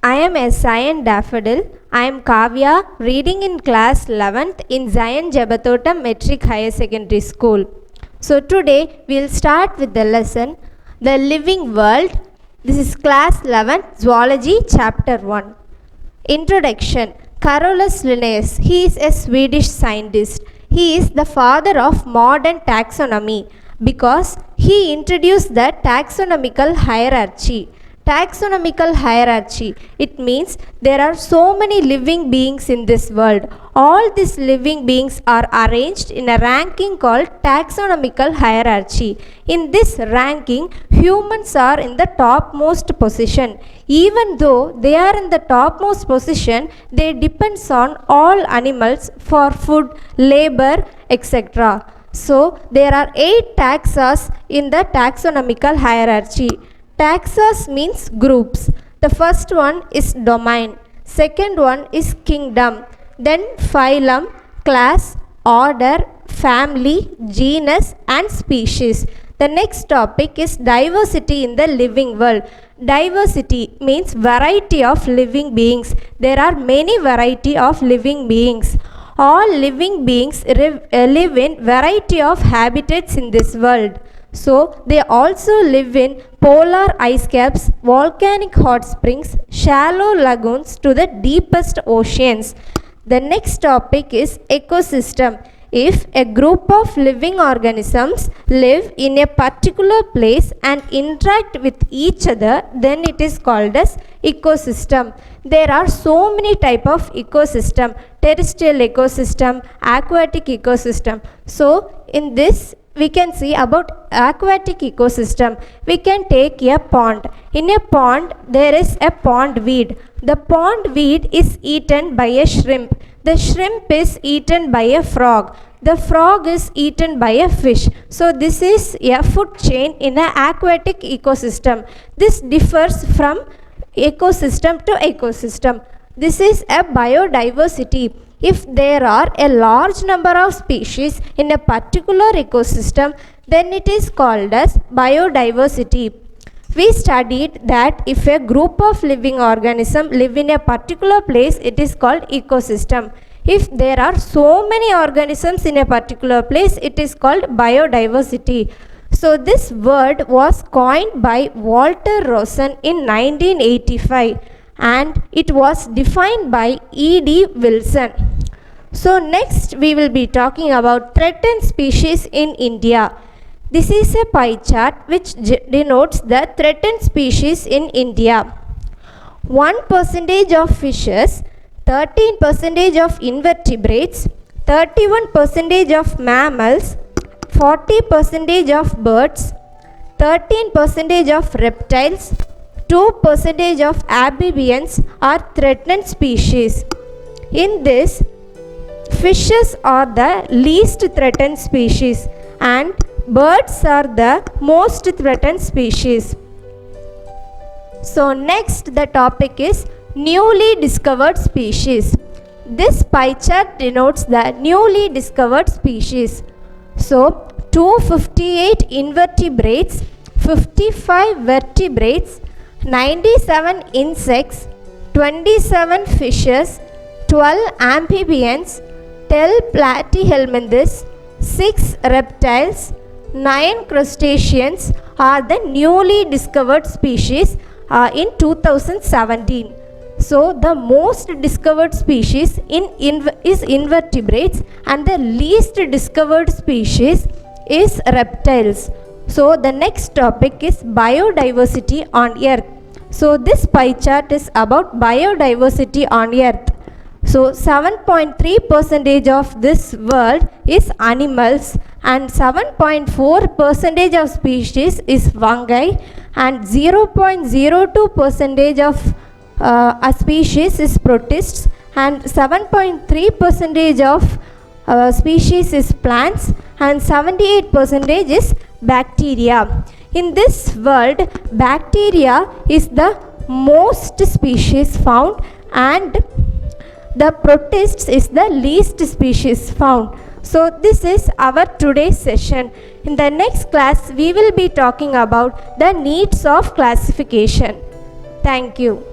I am a Zion Daffodil. I am Kavya, reading in class 11th in Zion Jebatotam Metric Higher Secondary School. So today we will start with the lesson, The Living World. This is class 11, Zoology, Chapter 1. Introduction. Carolus Linnaeus, he is a Swedish scientist. He is the father of modern taxonomy because he introduced the taxonomical hierarchy. Taxonomical hierarchy, it means there are so many living beings in this world. All these living beings are arranged in a ranking called taxonomical hierarchy. In this ranking, humans are in the topmost position. Even though they are in the topmost position, they depends on all animals for food, labor, etc. So there are 8 taxas in the taxonomical hierarchy. Taxas means groups. The first one is domain. Second one is kingdom. Then phylum, class, order, family, genus and species. The next topic is diversity in the living world. Diversity means variety of living beings. There are many variety of living beings. All living beings live in variety of habitats in this world. So they also live in polar ice caps, volcanic hot springs, shallow lagoons to the deepest oceans. The next topic is ecosystem. If a group of living organisms live in a particular place and interact with each other, then it is called as ecosystem. There are so many types of ecosystem: terrestrial ecosystem, aquatic ecosystem. So in this we can see about aquatic ecosystem. We can take a pond. In a pond there is a pond weed. The pond weed is eaten by a shrimp. The shrimp is eaten by a frog. The frog is eaten by a fish. So this is a food chain in an aquatic ecosystem. This differs from ecosystem to ecosystem. This is a biodiversity. If there are a large number of species in a particular ecosystem, then it is called as biodiversity. We studied that if a group of living organisms live in a particular place, it is called ecosystem. If there are so many organisms in a particular place, it is called biodiversity. So this word was coined by Walter Rosen in 1985 and it was defined by E.D. Wilson. So next we will be talking about threatened species in India. This is a pie chart which denotes the threatened species in India. 1% of fishes, 13% of invertebrates, 31% of mammals, 40% of birds, 13% of reptiles, 2% of amphibians are threatened species. In this, fishes are the least threatened species and birds are the most threatened species. So next the topic is newly discovered species. This pie chart denotes the newly discovered species. So 258 invertebrates, 55 vertebrates, 97 insects, 27 fishes, 12 amphibians, 10 platyhelminthes, 6 reptiles, 9 crustaceans are the newly discovered species in 2017. So the most discovered species is invertebrates and the least discovered species is reptiles. So the next topic is biodiversity on Earth. So this pie chart is about biodiversity on Earth. So 7.3% of this world is animals and 7.4% of species is fungi and 0.02% of a species is protists and 7.3% of species is plants and 78% is bacteria. In this world, bacteria is the most species found and the protists is the least species found. So this is our today's session. In the next class, we will be talking about the needs of classification. Thank you.